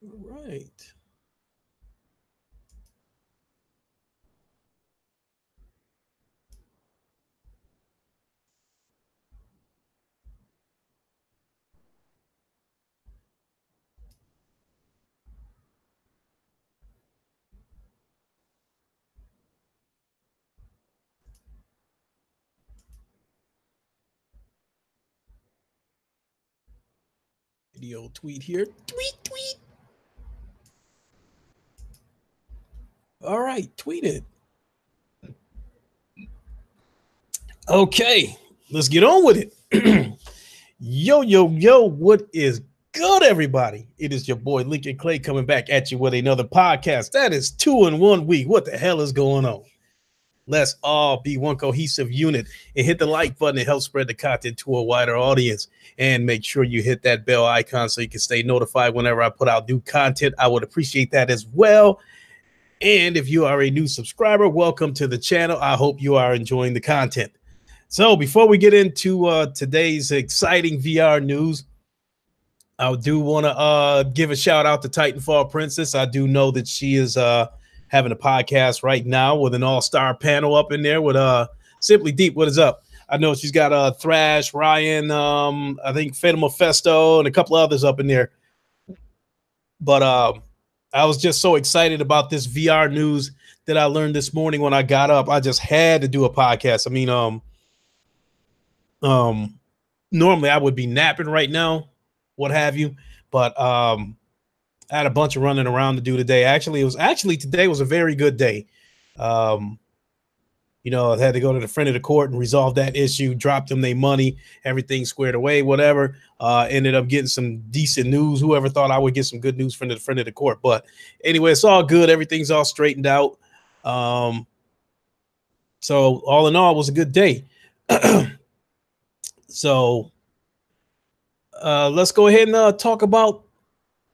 Right. Video tweet here. Tweet, tweet. All right, tweet it. Okay, let's get on with it. Yo, yo, yo, what is good, everybody? It is your boy Lincoln Clay coming back at you with another podcast. That is 2 in 1 week. What the hell is going on? Let's all be one cohesive unit and hit the like button and help spread the content to a wider audience. And make sure you hit that bell icon so you can stay notified whenever I put out new content. I would appreciate that as well. And if you are a new subscriber, welcome to the channel. I hope you are enjoying the content. So before we get into today's exciting VR news, I do want to give a shout out to Titanfall Princess. I do know that she is having a podcast right now with an all-star panel up in there with Simply Deep. What is up? I know she's got Thrash, Ryan, I think Fatal Mephisto, and a couple others up in there. But I was just so excited about this VR news that I learned this morning when I got up. I just had to do a podcast. I mean, normally I would be napping right now, what have you, but I had a bunch of running around to do today. Today was a very good day. I had to go to the front of the court and resolve that issue, drop them their money, everything squared away, whatever. Ended up getting some decent news. Whoever thought I would get some good news from the front of the court. But anyway, it's all good. Everything's all straightened out. So all in all, it was a good day. So let's go ahead and talk about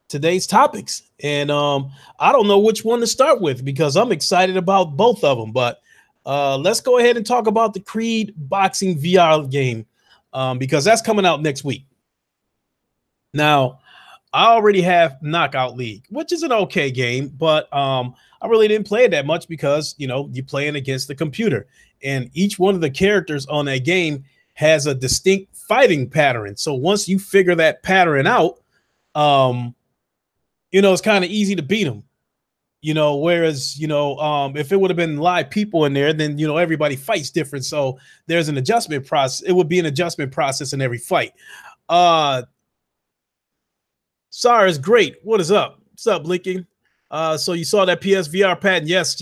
today's topics. And I don't know which one to start with because I'm excited about both of them. But let's go ahead and talk about the Creed boxing VR game because that's coming out next week. Now, I already have Knockout League, which is an okay game, but I really didn't play it that much because, you're playing against the computer. And each one of the characters on that game has a distinct fighting pattern. So once you figure that pattern out, it's kind of easy to beat them. Whereas, if it would have been live people in there, then, everybody fights different. So there's an adjustment process. It would be an adjustment process in every fight. Sarah is great. What is up? What's up, Lincoln? So you saw that PSVR patent? Yes.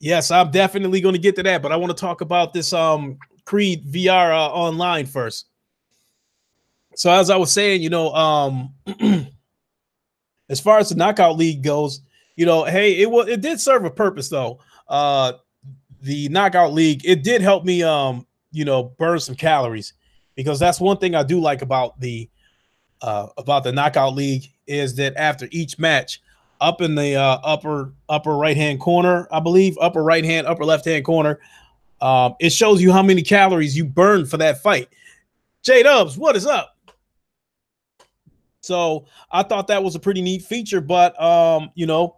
Yes, I'm definitely going to get to that, but I want to talk about this Creed VR online first. So as I was saying, as far as the Knockout League goes, hey, it did serve a purpose though. The Knockout League, it did help me burn some calories because that's one thing I do like about the Knockout League is that after each match, up in the upper right hand corner, I believe, upper right hand, upper left hand corner, it shows you how many calories you burned for that fight. J Dubs, what is up? So I thought that was a pretty neat feature, but I'm not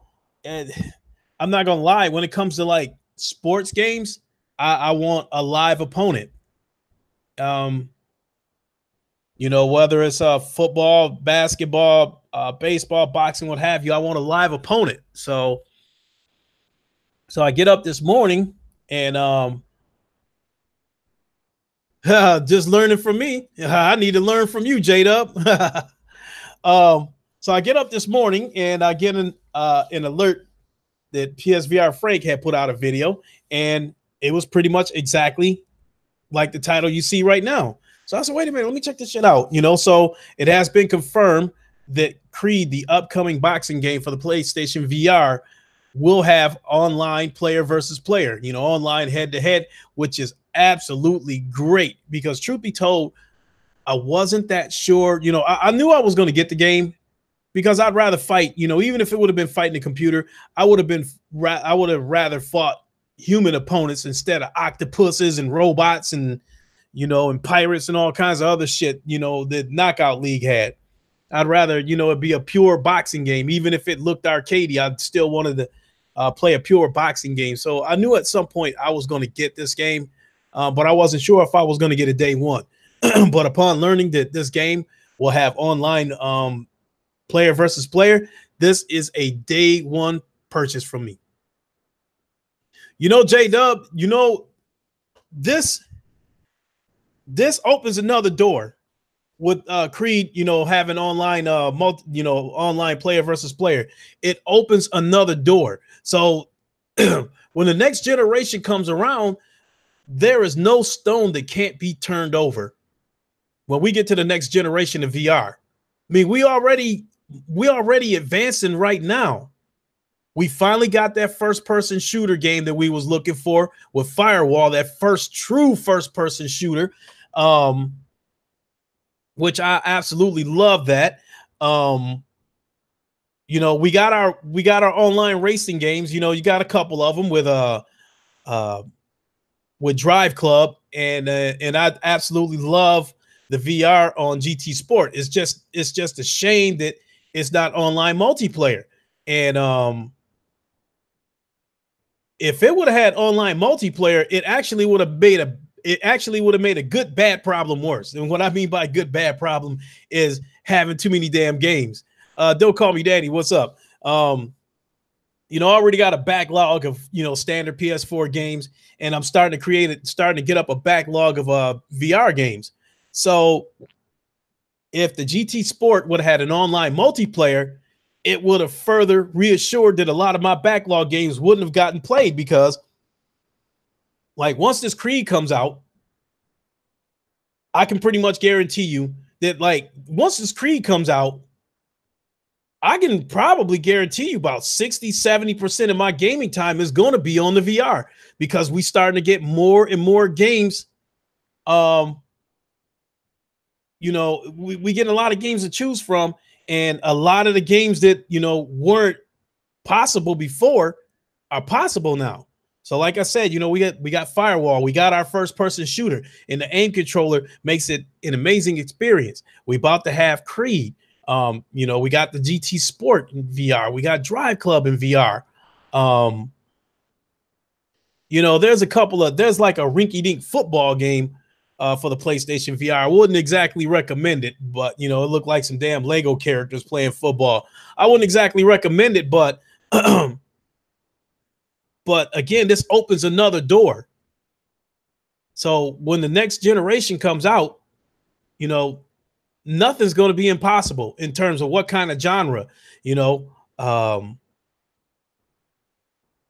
gonna lie, when it comes to like sports games, I want a live opponent. Whether it's football, basketball, baseball, boxing, what have you, I want a live opponent. So I get up this morning and just learning from me. I need to learn from you, J-Dub. So I get up this morning and I get an alert that PSVR Frank had put out a video, and it was pretty much exactly like the title you see right now. So I said, wait a minute, let me check this shit out. So it has been confirmed that Creed, the upcoming boxing game for the PlayStation VR, will have online player versus player, online head to head, which is absolutely great because truth be told, I wasn't that sure. I knew I was going to get the game because I'd rather fight, even if it would have been fighting a computer, I would have rather fought human opponents instead of octopuses and robots and, and pirates and all kinds of other shit, that Knockout League had. I'd rather, it be a pure boxing game. Even if it looked arcadey, I'd still wanted to play a pure boxing game. So I knew at some point I was going to get this game, but I wasn't sure if I was going to get it day one. But upon learning that this game will have online player versus player, this is a day one purchase from me. J-Dub, this opens another door with Creed, having online online player versus player. It opens another door. So when the next generation comes around, there is no stone that can't be turned over when we get to the next generation of VR. I mean, we already advancing right now. We finally got that first-person shooter game that we was looking for with Firewall, that first true first-person shooter, which I absolutely love that. We got our online racing games. You got a couple of them with Drive Club, and I absolutely love the VR on GT Sport. It's just a shame that it's not online multiplayer. And if it would have had online multiplayer, it actually would have made a good bad problem worse. And what I mean by good bad problem is having too many damn games. Don't call me daddy. What's up? I already got a backlog of standard PS4 games, and I'm starting to get up a backlog of VR games. So if the GT Sport would have had an online multiplayer, it would have further reassured that a lot of my backlog games wouldn't have gotten played, because like once this Creed comes out, I can pretty much guarantee you that like once this Creed comes out, I can probably guarantee you about 60-70% of my gaming time is going to be on the VR, because we starting to get more and more games. We get a lot of games to choose from, and a lot of the games that weren't possible before are possible now. So like I said, we got Firewall, we got our first person shooter, and the aim controller makes it an amazing experience. We about to have Creed. We got the GT Sport in VR, we got Drive Club in VR. There's like a rinky-dink football game for the PlayStation VR. I wouldn't exactly recommend it, but it looked like some damn Lego characters playing football. I wouldn't exactly recommend it, but but again, this opens another door. So when the next generation comes out, nothing's going to be impossible in terms of what kind of genre. When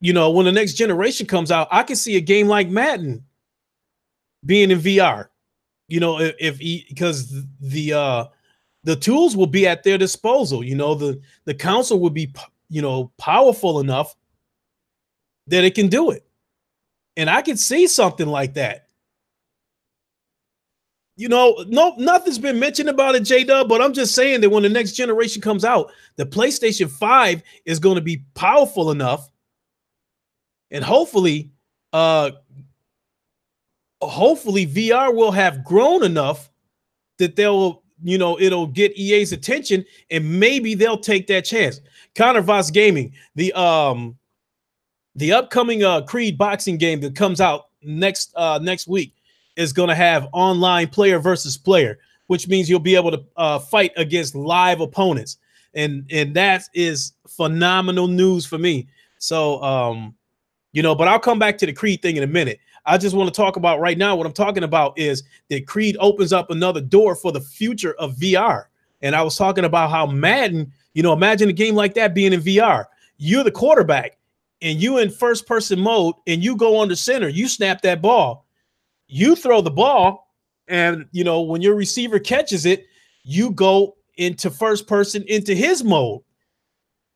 the next generation comes out, I can see a game like Madden being in VR. Because the tools will be at their disposal. The console will be powerful enough that it can do it, and I can see something like that. Nothing's been mentioned about it, J-Dub, but I'm just saying that when the next generation comes out, the PlayStation 5 is going to be powerful enough, and hopefully VR will have grown enough that it'll get EA's attention, and maybe they'll take that chance. Connor Voss Gaming, the upcoming Creed boxing game that comes out next week is going to have online player versus player, which means you'll be able to fight against live opponents, and that is phenomenal news for me. So but I'll come back to the Creed thing in a minute. I just want to talk about right now, what I'm talking about is that Creed opens up another door for the future of VR. And I was talking about how Madden, imagine a game like that being in VR. You're the quarterback, and you in first person mode, and you go under center, you snap that ball, you throw the ball, and when your receiver catches it, you go into first person into his mode.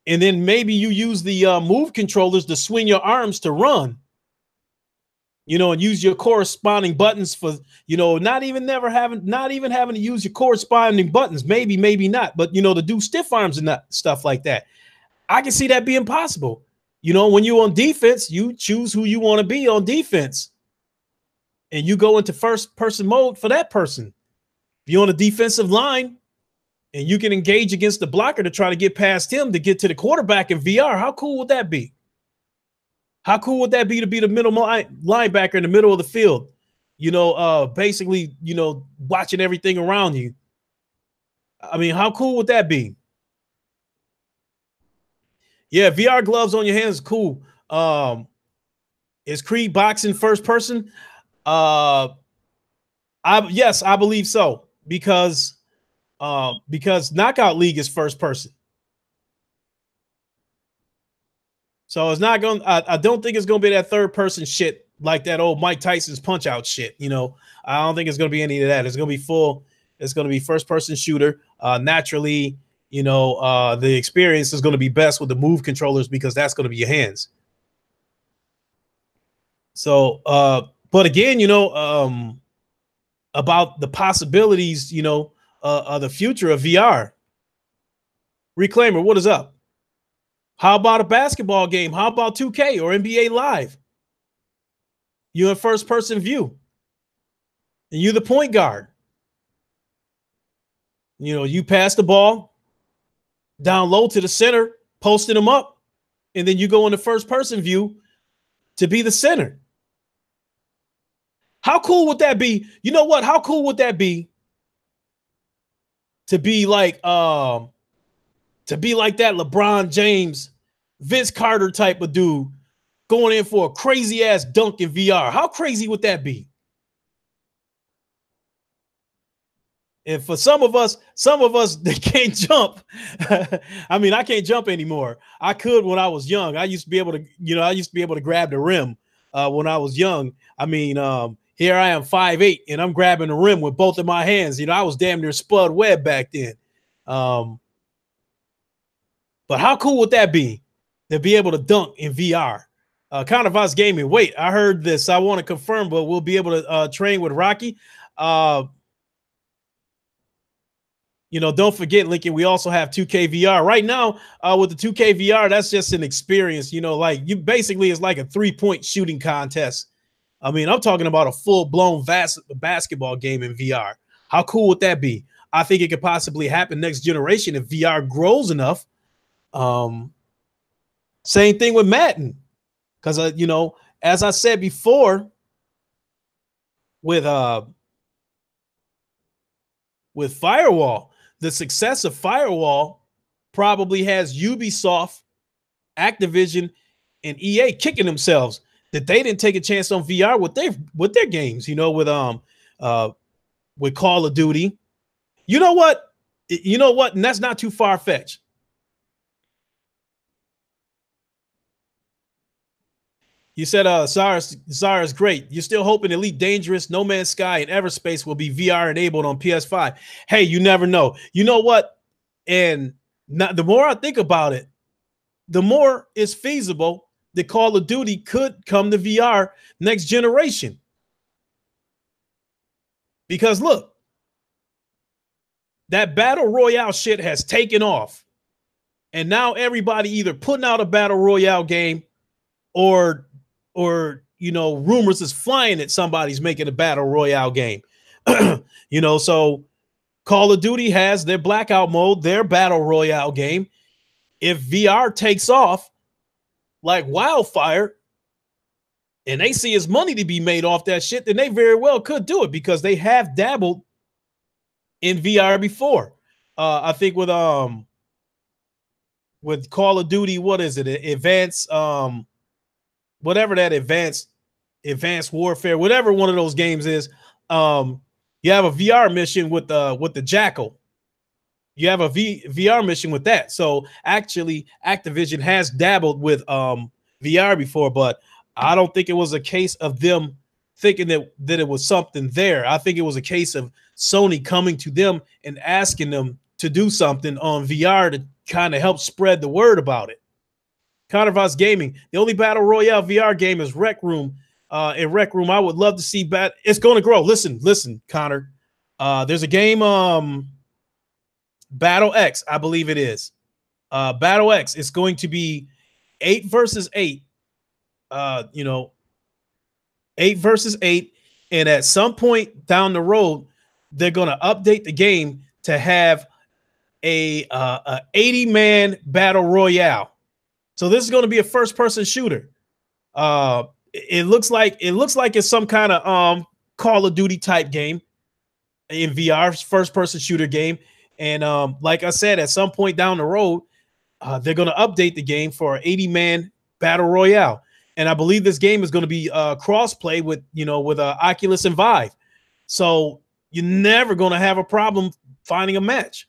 And then maybe you use the move controllers to swing your arms to run, and use your corresponding buttons for, not even having to use your corresponding buttons, maybe not, but to do stiff arms and that stuff like that. I can see that being possible. When you're on defense, you choose who you want to be on defense, and you go into first person mode for that person. If you're on a defensive line, and you can engage against the blocker to try to get past him to get to the quarterback in VR. How cool would that be? How cool would that be to be the middle linebacker in the middle of the field? Basically, watching everything around you. I mean, how cool would that be? Yeah, VR gloves on your hands is cool. Is Creed boxing first person? Yes, I believe so because Knockout League is first person. So it's not going. I don't think it's going to be that third person shit like that old Mike Tyson's Punch Out shit. I don't think it's going to be any of that. It's going to be full. It's going to be first person shooter. Naturally, the experience is going to be best with the move controllers because that's going to be your hands. So, but again, about the possibilities, of the future of VR. Reclaimer, what is up? How about a basketball game? How about 2K or NBA Live? You're in first person view. And you're the point guard. You pass the ball down low to the center, posting them up, and then you go in the first person view to be the center. How cool would that be? You know what? How cool would that be to be like that LeBron James, Vince Carter type of dude going in for a crazy ass dunk in VR? How crazy would that be? And for some of us that can't jump, I mean, I can't jump anymore. I could when I was young. I used to be able to grab the rim when I was young. I mean, here I am 5'8", and I'm grabbing the rim with both of my hands. I was damn near Spud Webb back then. But how cool would that be to be able to dunk in VR? Countervice Gaming. Wait, I heard this. I want to confirm, but we'll be able to train with Rocky. Don't forget, Lincoln, we also have 2K VR. Right now, with the 2K VR, that's just an experience. Basically, it's like a 3-point shooting contest. I mean, I'm talking about a full-blown basketball game in VR. How cool would that be? I think it could possibly happen next generation if VR grows enough. Same thing with Madden. Because, as I said before, with Firewall, the success of Firewall probably has Ubisoft, Activision, and EA kicking themselves that they didn't take a chance on VR with their games. With Call of Duty. You know what? And that's not too far fetched. You said Zara's great. You're still hoping Elite Dangerous, No Man's Sky, and Everspace will be VR enabled on PS5. Hey, you never know. You know what? And the more I think about it, the more it's feasible that Call of Duty could come to VR next generation. Because look, that battle royale shit has taken off. And now everybody either putting out a battle royale game or rumors is flying that somebody's making a battle royale game. So Call of Duty has their blackout mode, their battle royale game. If VR takes off like wildfire and they see as money to be made off that shit, then they very well could do it because they have dabbled in VR before. I think with Call of Duty, what is it? Advanced whatever that advanced warfare, whatever one of those games is, you have a VR mission with the Jackal. You have a VR mission with that. So actually, Activision has dabbled with VR before, but I don't think it was a case of them thinking that it was something there. I think it was a case of Sony coming to them and asking them to do something on VR to kind of help spread the word about it. Countervice Gaming. The only battle royale VR game is Rec Room. In Rec Room, I would love to see it's going to grow. Listen, Connor. There's a game, Battle X, I believe it is. Battle X. It's going to be 8 versus 8. 8 versus 8. And at some point down the road, they're going to update the game to have a 80-man battle royale. So this is going to be a first-person shooter. It looks like it's some kind of Call of Duty type game in VR, first-person shooter game. And like I said, at some point down the road, they're going to update the game for an 80-man battle royale. And I believe this game is going to be cross-play with Oculus and Vive. So you're never going to have a problem finding a match.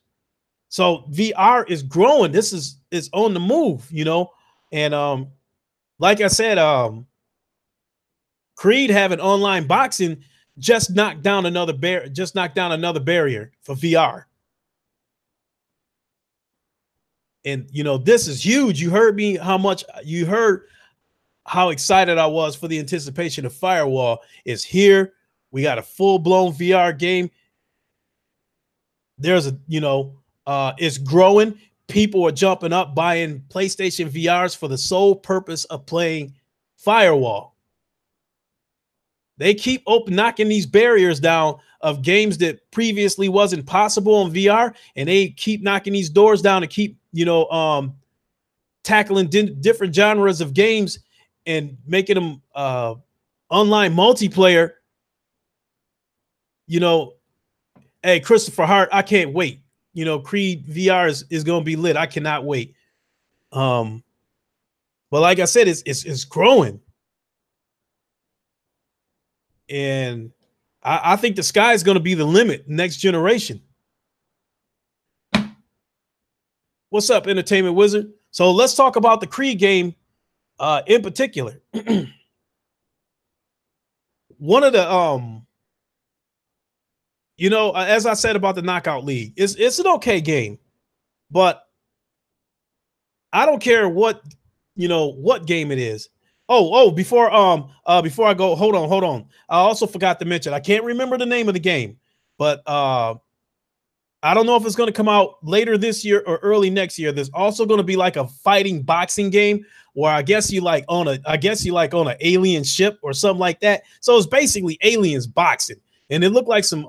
So VR is growing. This is on the move, And like I said, Creed having online boxing just knocked down another barrier for VR. And this is huge. You heard how excited I was for the anticipation of Firewall. Is here. We got a full-blown VR game. There's it's growing. People are jumping up buying PlayStation VRs for the sole purpose of playing Firewall. They keep knocking these barriers down of games that previously wasn't possible on VR, and they keep knocking these doors down to keep tackling different genres of games and making them online multiplayer. Hey, Christopher Hart, I can't wait. Creed VR is going to be lit. I cannot wait. But like I said, it's growing. And I think the sky is going to be the limit next generation. What's up, Entertainment Wizard? So let's talk about the Creed game in particular. One of the as I said about the Knockout League, it's an okay game, but I don't care what game it is. Before I go, hold on. I also forgot to mention, I can't remember the name of the game, but I don't know if it's going to come out later this year or early next year. There's also going to be like a fighting boxing game where I guess you like on an alien ship or something like that. So it's basically aliens boxing. And it looked like some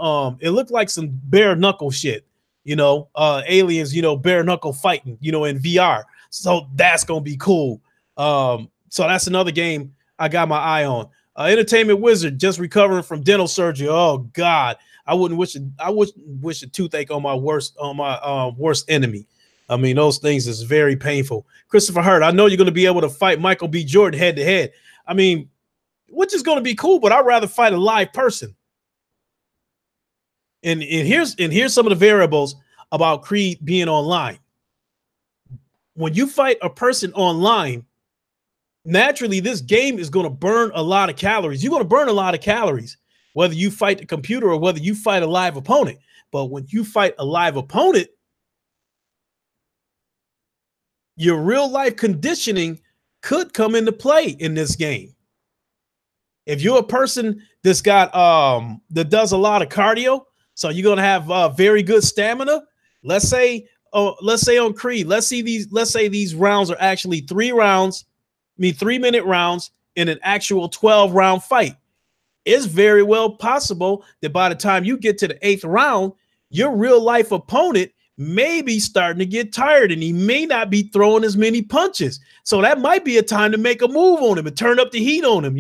bare knuckle shit, aliens, bare knuckle fighting, in VR. So that's gonna be cool. So that's another game I got my eye on. Entertainment Wizard just recovering from dental surgery. Oh God, I wouldn't wish a toothache on my worst enemy. I mean, those things is very painful. Christopher Hurt, I know you're gonna be able to fight Michael B. Jordan head to head. I mean, which is gonna be cool, but I'd rather fight a live person. And here's some of the variables about Creed being online. When you fight a person online, naturally this game is going to burn a lot of calories. You're going to burn a lot of calories, whether you fight the computer or whether you fight a live opponent. But when you fight a live opponent, your real life conditioning could come into play in this game. If you're a person that's got that does a lot of cardio, so you're gonna have very good stamina. Let's say on Creed, let's say these rounds are actually 3-minute rounds in an actual 12-round fight. It's very well possible that by the time you get to the 8th round, your real life opponent may be starting to get tired and he may not be throwing as many punches. So that might be a time to make a move on him and turn up the heat on him,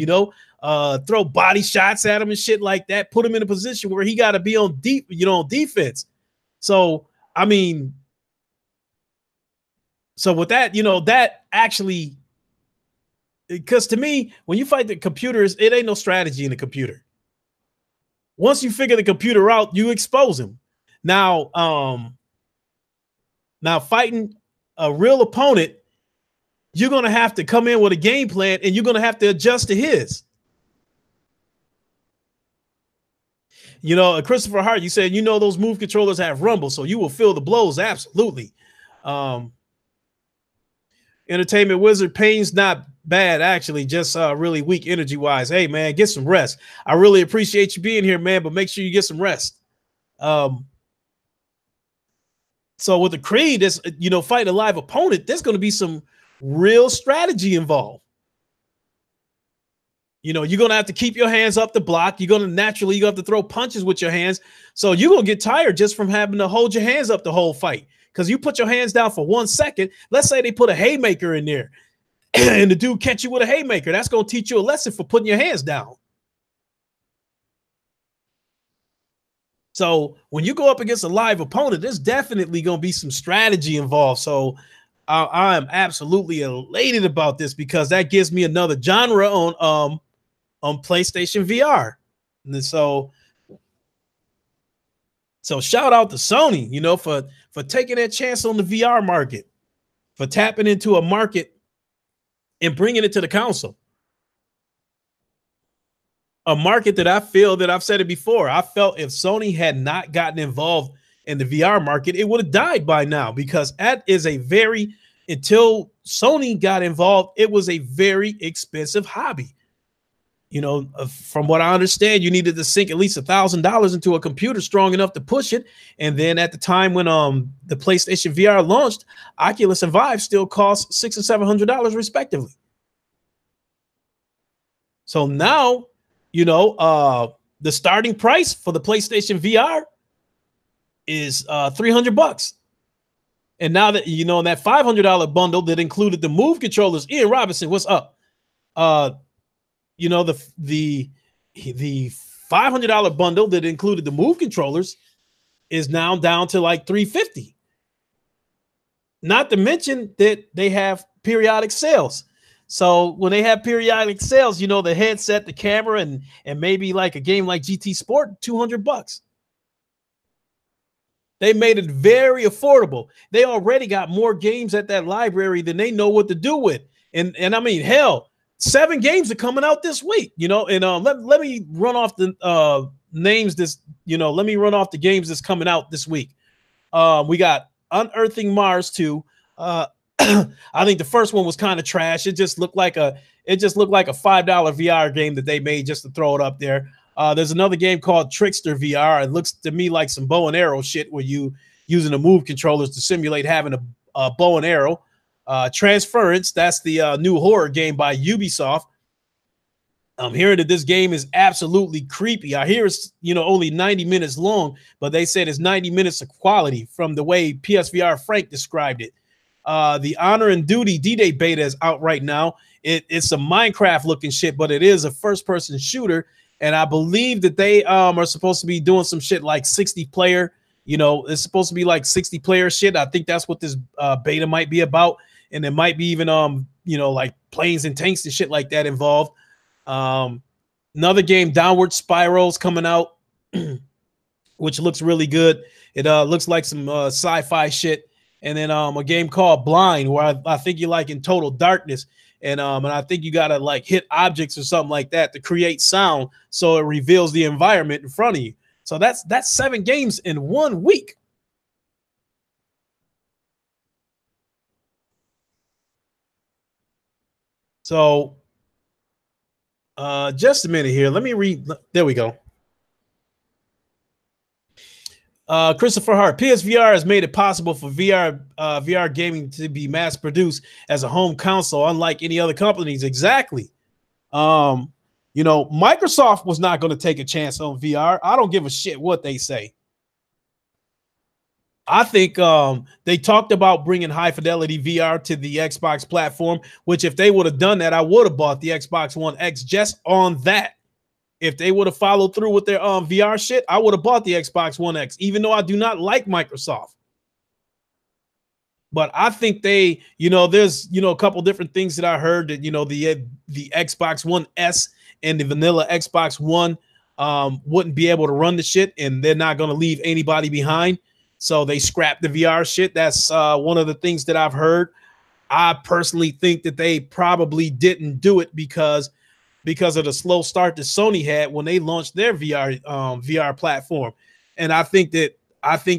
throw body shots at him and shit like that, put him in a position where he got to be on defense. So, I mean, with that, that actually, because to me, when you fight the computers, it ain't no strategy in the computer. Once you figure the computer out, you expose him. Now fighting a real opponent, you're going to have to come in with a game plan and you're going to have to adjust to his. Christopher Hart, you said, those move controllers have rumble, so you will feel the blows. Absolutely. Entertainment Wizard, pain's not bad, actually, just really weak energy wise. Hey, man, get some rest. I really appreciate you being here, man, but make sure you get some rest. So with the Creed, this, fight a live opponent, there's going to be some real strategy involved. You're going to have to keep your hands up to block. You have to throw punches with your hands. So you're going to get tired just from having to hold your hands up the whole fight because you put your hands down for 1 second. Let's say they put a haymaker in there and the dude catch you with a haymaker. That's going to teach you a lesson for putting your hands down. So when you go up against a live opponent, there's definitely going to be some strategy involved. So I am absolutely elated about this because that gives me another genre on PlayStation VR. And so shout out to Sony, you know, for taking that chance on the VR market, for tapping into a market and bringing it to the console. A market that I feel that I've said it before. I felt if Sony had not gotten involved in the VR market, it would have died by now, because that is a very, until Sony got involved, it was a very expensive hobby. You know, from what I understand, you needed to sink at least $1,000 into a computer strong enough to push it. And then at the time when the PlayStation VR launched, Oculus and Vive still cost $600 and $700 respectively. So now, you know, the starting price for the PlayStation VR is $300. And now that, you know, in that $500 bundle that included the Move controllers, Ian Robinson, what's up? You know, the $500 bundle that included the Move controllers is now down to like $350. Not to mention that they have periodic sales. So when they have periodic sales, you know, the headset, the camera, and maybe like a game like GT Sport, $200. They made it very affordable. They already got more games at that library than they know what to do with. And I mean, hell, 7 games are coming out this week, you know, and let me run off the names this, you know, let me run off the games that's coming out this week. We got Unearthing Mars 2. I think the first one was kind of trash. It just looked like a $5 VR game that they made just to throw it up there. There's another game called Trickster VR. It looks to me like some bow and arrow shit where you using the Move controllers to simulate having a bow and arrow. Transference, that's the new horror game by Ubisoft. I'm hearing that this game is absolutely creepy. I hear it's, you know, only 90 minutes long, but they said it's 90 minutes of quality from the way PSVR Frank described it. The Honor and Duty D-Day beta is out right now. It's a Minecraft looking shit, but it is a first person shooter. And I believe that they are supposed to be doing some shit like 60 player, you know, it's supposed to be like 60 player shit. I think that's what this beta might be about. And there might be even, you know, like planes and tanks and shit like that involved. Another game, Downward Spirals, coming out, which looks really good. It looks like some sci-fi shit. And then a game called Blind, where I think you're like in total darkness. And I think you gotta like hit objects or something like that to create sound, so it reveals the environment in front of you. So that's 7 games in 1 week. So just a minute here. Let me read. There we go. Christopher Hart, PSVR has made it possible for VR gaming to be mass produced as a home console, unlike any other companies. Exactly. You know, Microsoft was not going to take a chance on VR. I don't give a shit what they say. I think they talked about bringing high fidelity VR to the Xbox platform, which if they would have done that, I would have bought the Xbox One X just on that. If they would have followed through with their VR shit, I would have bought the Xbox One X, even though I do not like Microsoft. But I think they, you know, there's, you know, a couple different things that I heard that, you know, the Xbox One S and the vanilla Xbox One wouldn't be able to run the shit, and they're not going to leave anybody behind. So they scrapped the VR shit. That's one of the things that I've heard. I personally think that they probably didn't do it because of the slow start that Sony had when they launched their VR platform. And I think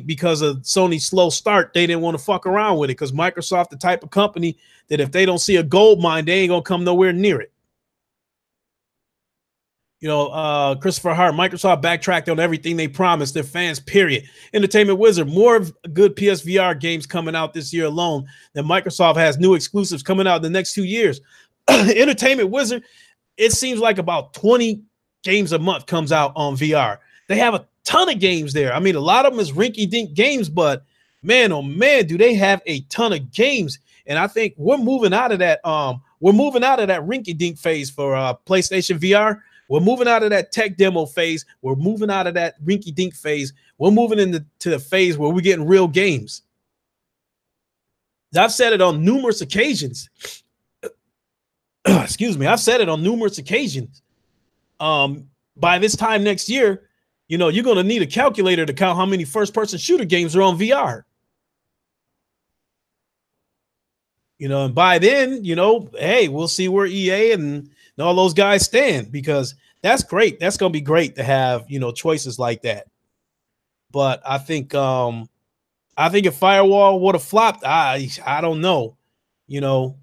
because of Sony's slow start, they didn't want to fuck around with it, because Microsoft, the type of company that if they don't see a gold mine, they ain't gonna come nowhere near it. You know, Christopher Hart, Microsoft backtracked on everything they promised their fans, period. Entertainment Wizard, more good PSVR games coming out this year alone than Microsoft has new exclusives coming out in the next 2 years. Entertainment Wizard, it seems like about 20 games a month comes out on VR. They have a ton of games there. I mean, a lot of them is rinky-dink games, but man, oh man, do they have a ton of games. And I think we're moving out of that. We're moving out of that rinky-dink phase for PlayStation VR. We're moving out of that tech demo phase. We're moving out of that rinky-dink phase. We're moving into the phase where we're getting real games. I've said it on numerous occasions. Excuse me. I've said it on numerous occasions. By this time next year, you know, you're going to need a calculator to count how many first-person shooter games are on VR. You know, and by then, you know, hey, we'll see where EA and all those guys stand, because that's great. That's going to be great to have, you know, choices like that. But I think if Firewall would have flopped, I don't know. You know,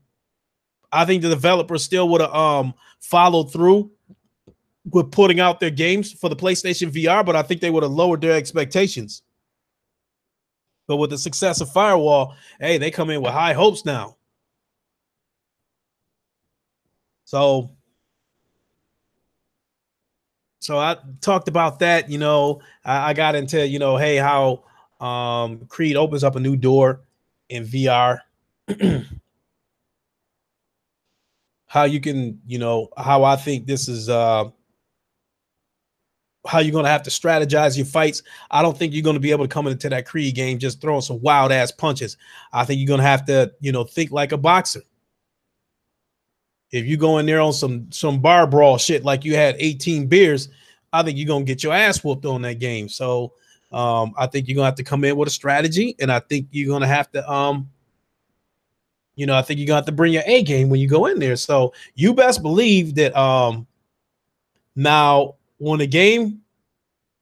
I think the developers still would have followed through with putting out their games for the PlayStation VR, but I think they would have lowered their expectations. But with the success of Firewall, hey, they come in with high hopes now. So I talked about that. You know, I got into, you know, hey, how Creed opens up a new door in VR. How you can, you know, how I think this is how you're going to have to strategize your fights. I don't think you're going to be able to come into that Creed game just throwing some wild ass punches. I think you're going to have to, you know, think like a boxer. If you go in there on some bar brawl shit like you had 18 beers, I think you're going to get your ass whooped on that game. So I think you're going to have to come in with a strategy, and I think you're going to have to you know, I think you're going to have to bring your A game when you go in there. So you best believe that now when the game,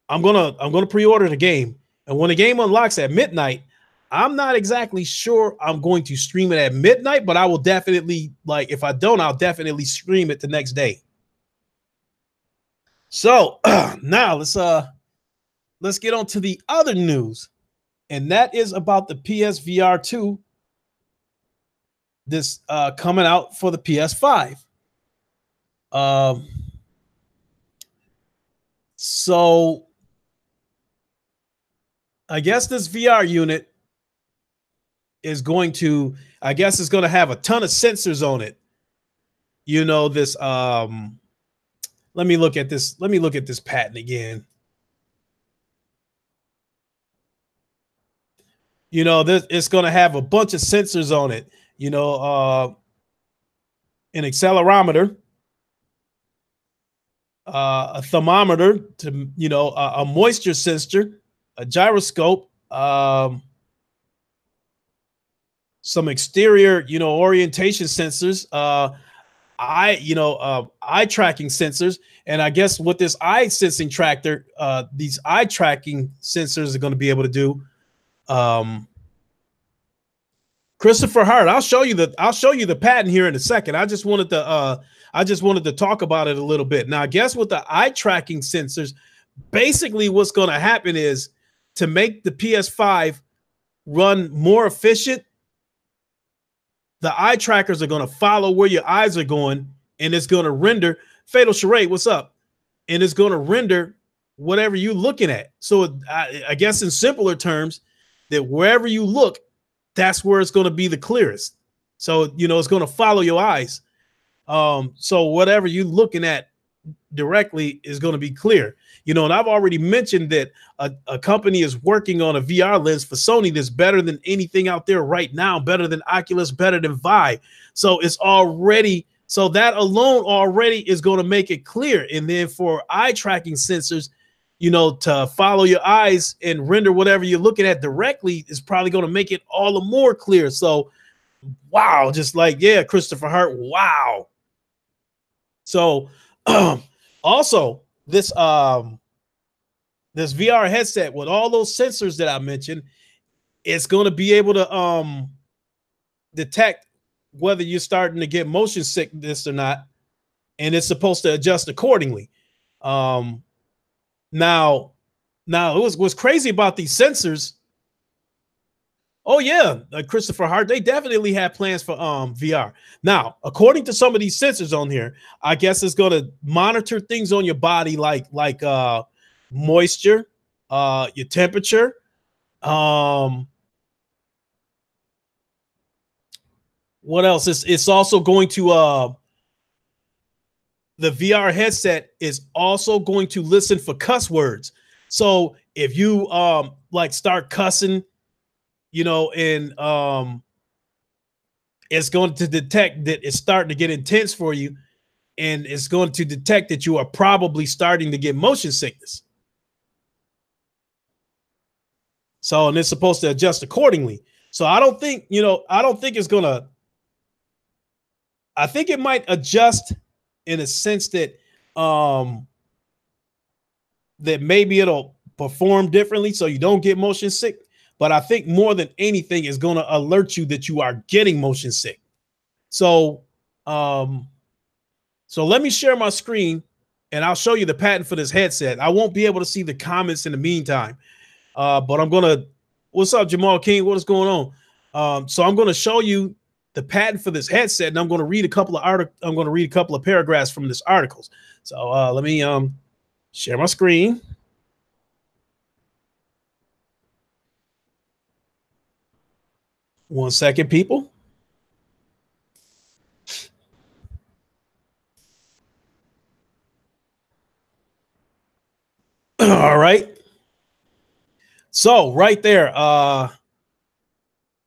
I'm gonna pre-order the game, and when the game unlocks at midnight, I'm not exactly sure I'm going to stream it at midnight, but I will definitely, like, if I don't, I'll definitely stream it the next day. So now let's get on to the other news, and that is about the PSVR 2 this coming out for the PS5. So I guess this VR unit is going to, I guess it's going to have a ton of sensors on it. You know, this let me look at this patent again. You know, it's going to have a bunch of sensors on it. You know, an accelerometer, a thermometer, to, you know, a moisture sensor, a gyroscope, some exterior, you know, orientation sensors, eye tracking sensors. And I guess what this eye sensing tractor, these eye tracking sensors are going to be able to do. Christopher Hart, I'll show you the patent here in a second. I just wanted to talk about it a little bit. Now, I guess with the eye tracking sensors, basically what's going to happen is, to make the PS5 run more efficient, the eye trackers are going to follow where your eyes are going, and it's going to render Fatal Charade. What's up? And it's going to render whatever you're looking at. So I guess in simpler terms, that wherever you look, that's where it's going to be the clearest. So, you know, it's going to follow your eyes. So whatever you're looking at directly is going to be clear. You know, and I've already mentioned that a company is working on a VR lens for Sony that's better than anything out there right now, better than Oculus, better than Vive. So it's already, so that alone already is going to make it clear. And then for eye tracking sensors, you know, to follow your eyes and render whatever you're looking at directly is probably going to make it all the more clear. So, wow, just like, yeah, Christopher Hart, wow. So, also this this VR headset with all those sensors that I mentioned, it's going to be able to detect whether you're starting to get motion sickness or not, and it's supposed to adjust accordingly. Now what's crazy about these sensors, oh yeah, Christopher Hart, they definitely have plans for VR. Now, according to some of these sensors on here, I guess it's going to monitor things on your body like moisture, your temperature, what else? It's also going to the VR headset is also going to listen for cuss words. So if you like start cussing, you know, and it's going to detect that it's starting to get intense for you, and it's going to detect that you are probably starting to get motion sickness. So, and it's supposed to adjust accordingly. So I don't think, you know, I don't think it's gonna, I think it might adjust in a sense that that maybe it'll perform differently so you don't get motion sick. But I think more than anything is going to alert you that you are getting motion sick. So so let me share my screen and I'll show you the patent for this headset. I won't be able to see the comments in the meantime. But I'm gonna, what's up, Jamal King? What is going on? So I'm gonna show you the patent for this headset, and I'm gonna read a couple of I'm gonna read a couple of paragraphs from this articles. So let me share my screen. One second, people. All right. So right there, I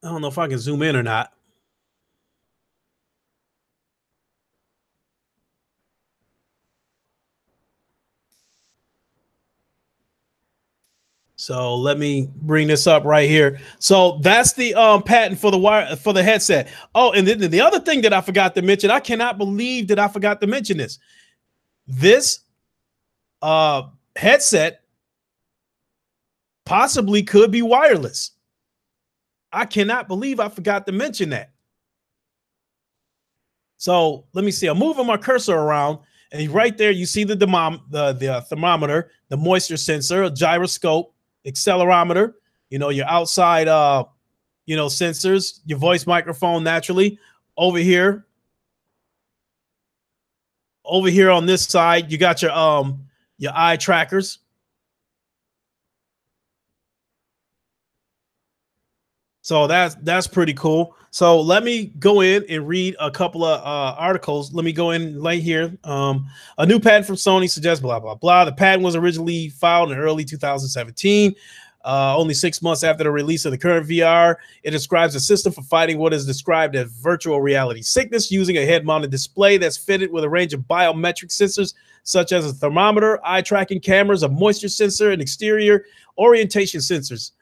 don't know if I can zoom in or not. So let me bring this up right here. So that's the patent for the wire for the headset. Oh, and then the other thing that I forgot to mention, I cannot believe that I forgot to mention this. This headset possibly could be wireless. I cannot believe I forgot to mention that. So let me see. I'm moving my cursor around, and right there you see the thermometer, the moisture sensor, a gyroscope, accelerometer. You know, your outside you know, sensors, your voice microphone naturally. Over here on this side, you got your eye trackers. So that's pretty cool. So let me go in and read a couple of articles. Let me go in right here. A new patent from Sony suggests blah, blah, blah. The patent was originally filed in early 2017. Only 6 months after the release of the current VR, it describes a system for fighting what is described as virtual reality sickness using a head-mounted display that's fitted with a range of biometric sensors such as a thermometer, eye tracking cameras, a moisture sensor, and exterior orientation sensors.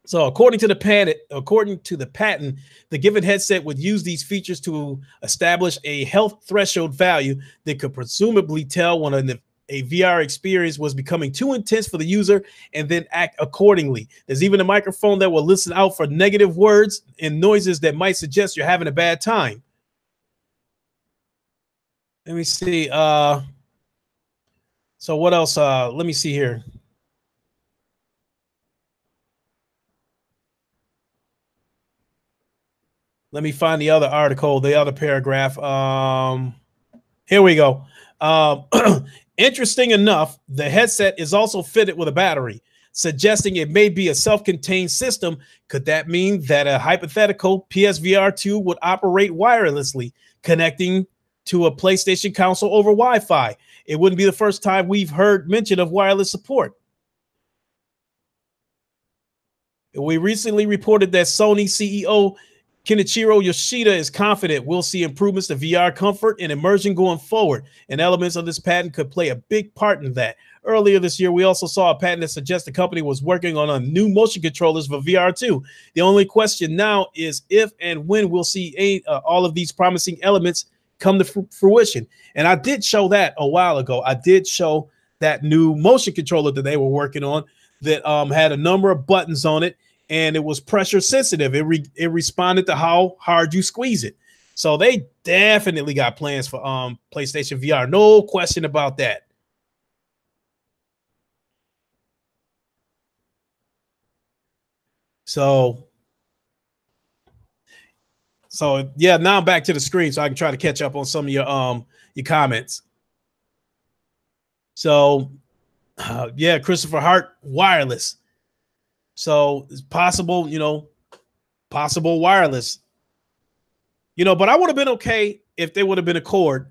So according to the patent, the given headset would use these features to establish a health threshold value that could presumably tell when a VR experience was becoming too intense for the user and then act accordingly. There's even a microphone that will listen out for negative words and noises that might suggest you're having a bad time. Let me see. So what else? Let me see here. Let me find the other article, the other paragraph. Here we go. Interesting enough, the headset is also fitted with a battery, suggesting it may be a self-contained system. Could that mean that a hypothetical PSVR 2 would operate wirelessly, connecting to a PlayStation console over Wi-Fi? It wouldn't be the first time we've heard mention of wireless support. We recently reported that Sony CEO Kenichiro Yoshida is confident we'll see improvements to VR comfort and immersion going forward, and elements of this patent could play a big part in that. Earlier this year, we also saw a patent that suggests the company was working on a new motion controllers for VR2. The only question now is if and when we'll see all of these promising elements come to fruition. And I did show that a while ago. I did show that new motion controller that they were working on that had a number of buttons on it, and it was pressure sensitive. It responded to how hard you squeeze it. So they definitely got plans for PlayStation VR. No question about that. So yeah, now I'm back to the screen so I can try to catch up on some of your comments. So yeah, Christopher Hart wireless. So it's possible, you know, possible wireless. You know, but I would have been okay if they would have been a cord.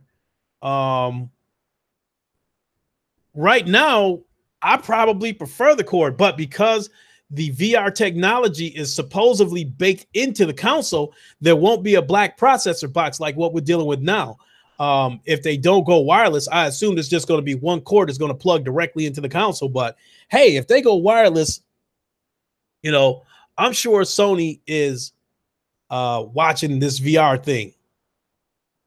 Right now, I probably prefer the cord, but because the VR technology is supposedly baked into the console, there won't be a black processor box like what we're dealing with now. If they don't go wireless, I assume it's just going to be one cord that's going to plug directly into the console. But hey, if they go wireless, you know, I'm sure Sony is watching this VR thing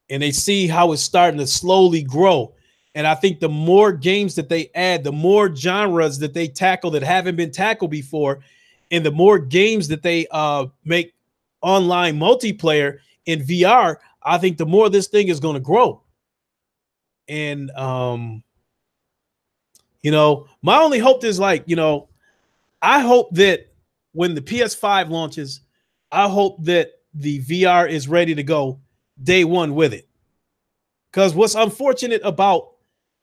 and they see how it's starting to slowly grow. And I think the more games that they add, the more genres that they tackle that haven't been tackled before, and the more games that they make online multiplayer in VR, I think the more this thing is going to grow. And you know, my only hope is like, you know, I hope that when the PS5 launches, I hope that the VR is ready to go day one with it. Because what's unfortunate about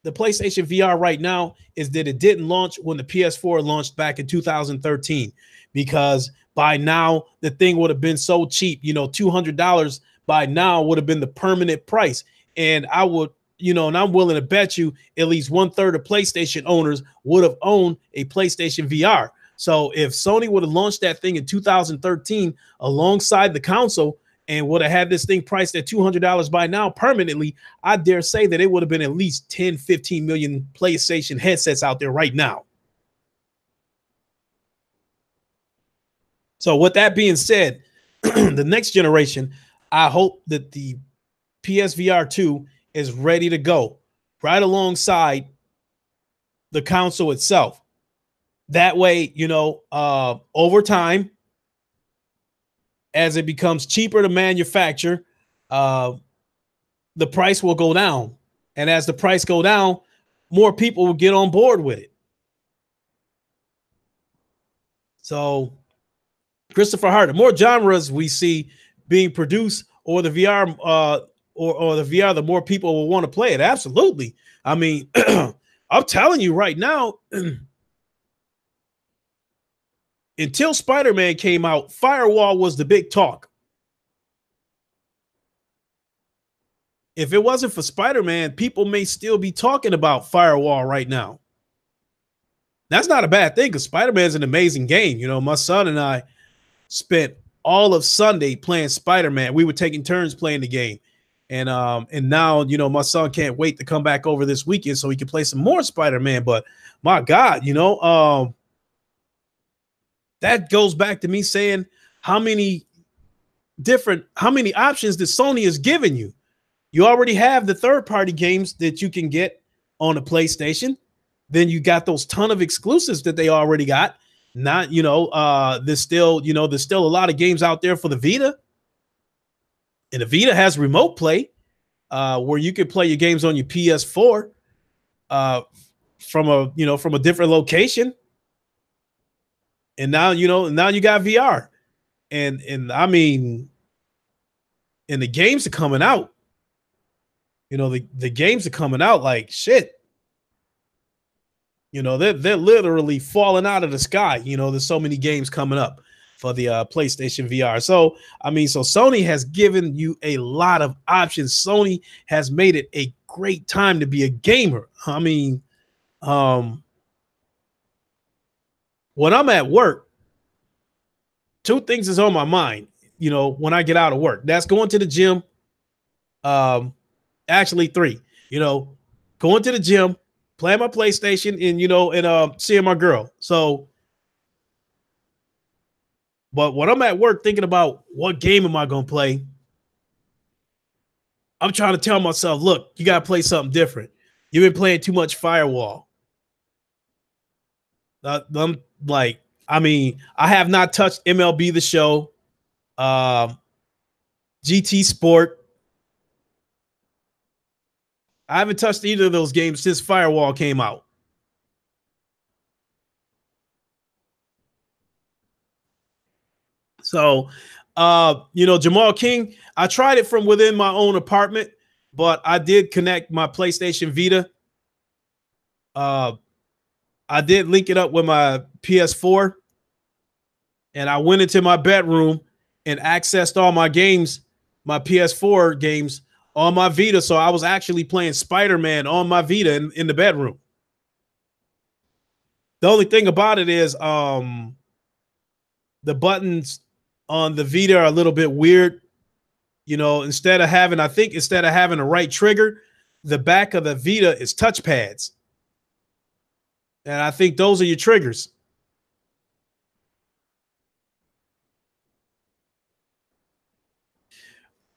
the PlayStation VR right now is that it didn't launch when the PS4 launched back in 2013, because by now the thing would have been so cheap, you know, $200 by now would have been the permanent price. And I would, you know, and I'm willing to bet you at least 1/3 of PlayStation owners would have owned a PlayStation VR. So if Sony would have launched that thing in 2013 alongside the console and would have had this thing priced at $200 by now permanently, I dare say that it would have been at least 10, 15 million PlayStation headsets out there right now. So with that being said, the next generation, I hope that the PSVR 2 is ready to go right alongside the console itself. That way, you know, over time, as it becomes cheaper to manufacture, the price will go down. And as the price go down, more people will get on board with it. So, Christopher Hart, the more genres we see being produced, or the VR, or the VR, the more people will want to play it. Absolutely. I mean, I'm telling you right now, until Spider-Man came out, Firewall was the big talk. If it wasn't for Spider-Man, people may still be talking about Firewall right now. That's not a bad thing, because Spider-Man is an amazing game. You know, my son and I spent all of Sunday playing Spider-Man. We were taking turns playing the game. And now, you know, my son can't wait to come back over this weekend so he can play some more Spider-Man. But my God, you know, that goes back to me saying how many options that Sony has given you. You already have the third-party games that you can get on the PlayStation. Then you got those ton of exclusives that they already got. Not, you know, there's still a lot of games out there for the Vita. And the Vita has remote play, where you can play your games on your PS4 from a different location. And now, you know, now you got VR. And I mean, and the games are coming out. You know, the games are coming out like shit. You know, they're literally falling out of the sky. You know, there's so many games coming up for the PlayStation VR. So, I mean, so Sony has given you a lot of options. Sony has made it a great time to be a gamer. I mean, when I'm at work, two things is on my mind, you know, when I get out of work. That's going to the gym. Actually three, you know, going to the gym, playing my PlayStation, and, you know, and seeing my girl. So, but when I'm at work thinking about what game am I going to play, I'm trying to tell myself, look, you got to play something different. You've been playing too much Firewall. I'm like, I mean, I have not touched MLB The Show, GT Sport. I haven't touched either of those games since Firewall came out. So, you know, Jamal King, I tried it from within my own apartment, but I did connect my PlayStation Vita. I did link it up with my PS4, and I went into my bedroom and accessed all my games, my PS4 games on my Vita. So I was actually playing Spider-Man on my Vita in the bedroom. The only thing about it is the buttons on the Vita are a little bit weird. You know, instead of having a right trigger, the back of the Vita is touch pads. And I think those are your triggers.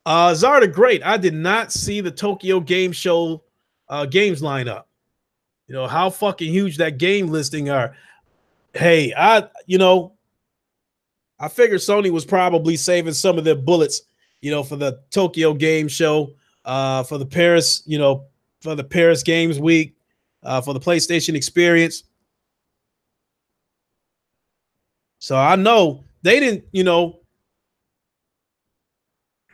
Zarda, great. I did not see the Tokyo Game Show games lineup. You know, how fucking huge that game listing are. Hey, I figured Sony was probably saving some of their bullets, you know, for the Tokyo Game Show, for the Paris, for the Paris Games Week, for the PlayStation Experience. So I know they didn't,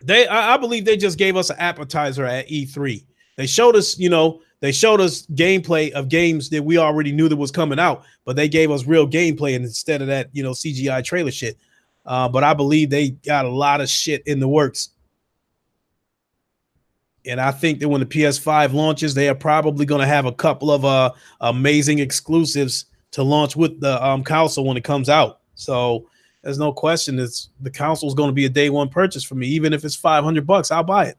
I believe they just gave us an appetizer at E3. They showed us, gameplay of games that we already knew that was coming out, but they gave us real gameplay instead of that, CGI trailer shit. But I believe they got a lot of shit in the works. And I think that when the PS5 launches, they are probably going to have a couple of amazing exclusives to launch with the console when it comes out. So there's no question the console is going to be a day one purchase for me. Even if it's $500, I'll buy it.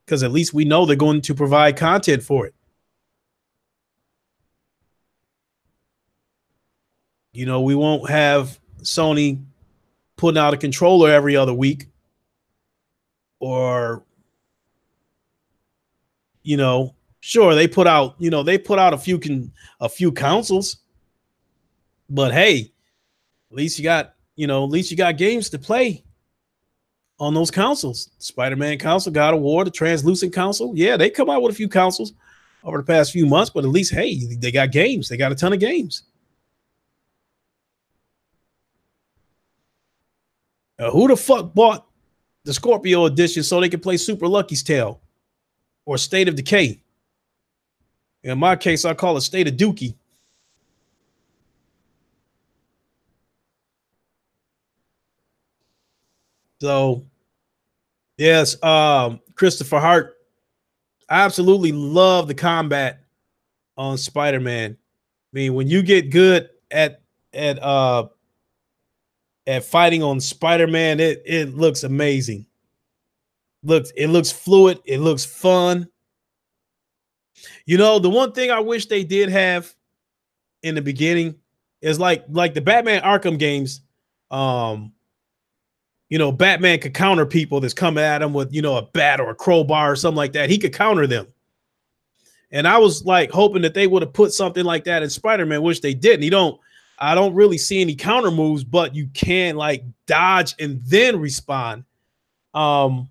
Because at least we know they're going to provide content for it. You know, we won't have Sony putting out a controller every other week, or sure, they put out a few consoles, but hey, at least you got games to play on those consoles. Spider-Man console, God of War, the translucent console. Yeah, they come out with a few consoles over the past few months, but at least, hey, they got games. They got a ton of games. Who the fuck bought the Scorpio edition so they could play Super Lucky's Tale or State of Decay? In my case, I call it State of Dookie. So, yes, Christopher Hart, I absolutely love the combat on Spider-Man. I mean, when you get good at fighting on Spider-Man, it looks amazing. It looks fluid. It looks fun. You know, the one thing I wish they did have in the beginning is like the Batman Arkham games. Batman could counter people that's coming at him with, a bat or a crowbar or something like that. He could counter them. And I was like hoping that they would have put something like that in Spider-Man, which they didn't. I don't really see any counter moves, but you can like dodge and then respond. But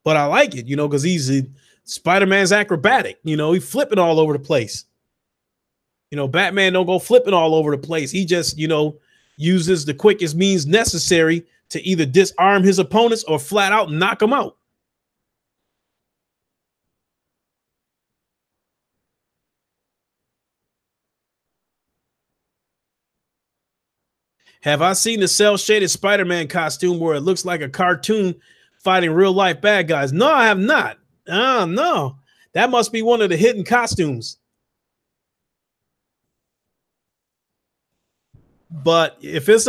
I like it, because Spider-Man's acrobatic. He's flipping all over the place. Batman don't go flipping all over the place. He just, uses the quickest means necessary to either disarm his opponents or flat out knock them out. Have I seen the cel-shaded Spider-Man costume where it looks like a cartoon fighting real-life bad guys? No, I have not. No. That must be one of the hidden costumes. But if it's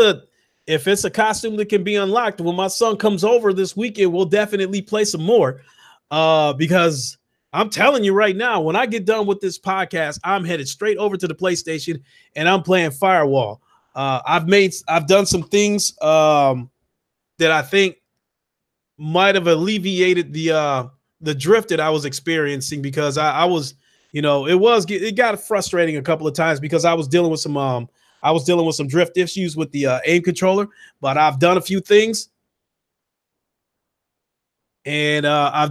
a costume that can be unlocked, when my son comes over this weekend, we'll definitely play some more. Because I'm telling you right now, when I get done with this podcast, I'm headed straight over to the PlayStation and I'm playing Firewall. I've done some things that I think might have alleviated the drift that I was experiencing, because I was, it got frustrating a couple of times because I was dealing with some drift issues with the aim controller. But I've done a few things, and I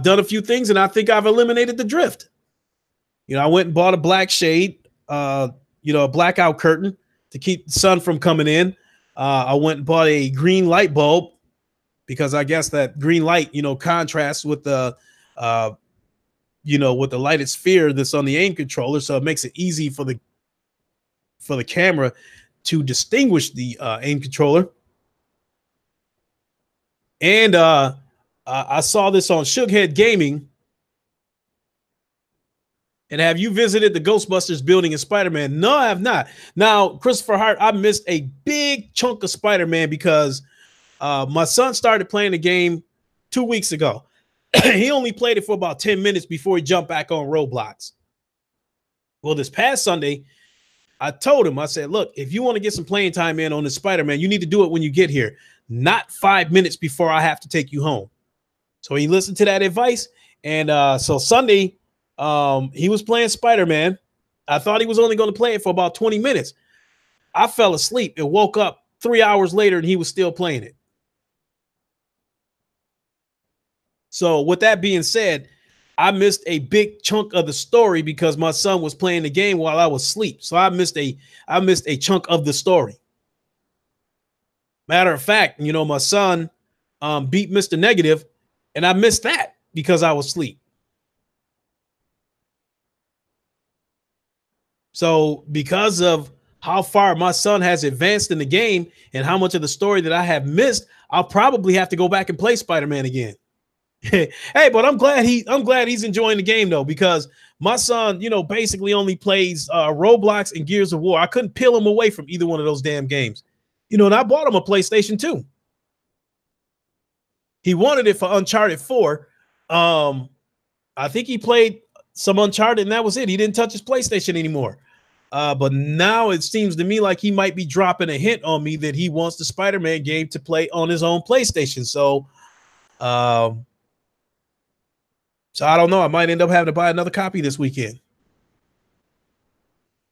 think I've eliminated the drift. I went and bought a black shade, a blackout curtain to keep the sun from coming in. I went and bought a green light bulb because I guess that green light, contrasts with the, with the lighted sphere that's on the aim controller. So it makes it easy for the camera to distinguish the aim controller. And I saw this on Sugarhead Gaming. And have you visited the Ghostbusters building in Spider-Man? No, I have not. Now, Christopher Hart, I missed a big chunk of Spider-Man because my son started playing the game 2 weeks ago. He only played it for about 10 minutes before he jumped back on Roblox. Well, this past Sunday, I told him, I said, look, if you want to get some playing time in on the Spider-Man, you need to do it when you get here, not 5 minutes before I have to take you home. So he listened to that advice. And so Sunday, he was playing Spider-Man. I thought he was only going to play it for about 20 minutes. I fell asleep and woke up 3 hours later and he was still playing it. So with that being said, I missed a big chunk of the story because my son was playing the game while I was asleep. So I missed a chunk of the story. Matter of fact, you know, my son beat Mr. Negative, and I missed that because I was asleep. So because of how far my son has advanced in the game and how much of the story that I have missed, I'll probably have to go back and play Spider-Man again. Hey, but I'm glad he's enjoying the game though, because my son, you know, basically only plays Roblox and Gears of War. I couldn't peel him away from either one of those damn games. You know, and I bought him a PlayStation 2. He wanted it for Uncharted 4. I think he played some Uncharted and that was it. He didn't touch his PlayStation anymore. But now it seems to me like he might be dropping a hint on me that he wants the Spider-Man game to play on his own PlayStation. So I don't know. I might end up having to buy another copy this weekend.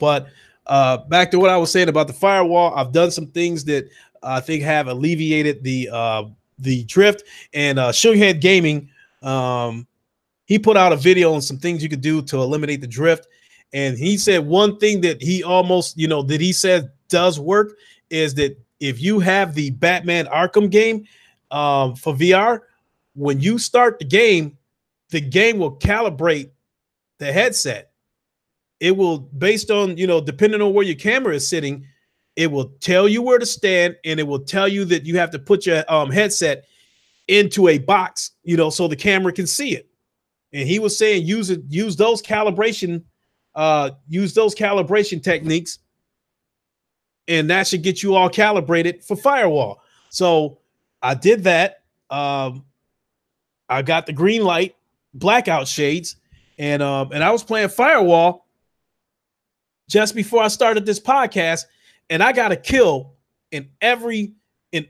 But back to what I was saying about the firewall, I've done some things that I think have alleviated the drift. And Sugarhead Gaming, he put out a video on some things you could do to eliminate the drift. And he said one thing that he almost, you know, that he said does work is that if you have the Batman Arkham game for VR, when you start the game will calibrate the headset. It will, based on, you know, depending on where your camera is sitting, it will tell you where to stand, and it will tell you that you have to put your headset into a box, you know, so the camera can see it. And he was saying use those calibration techniques, and that should get you all calibrated for firewall. So I did that. I got the green light blackout shades, and I was playing firewall just before I started this podcast, and I got a kill in every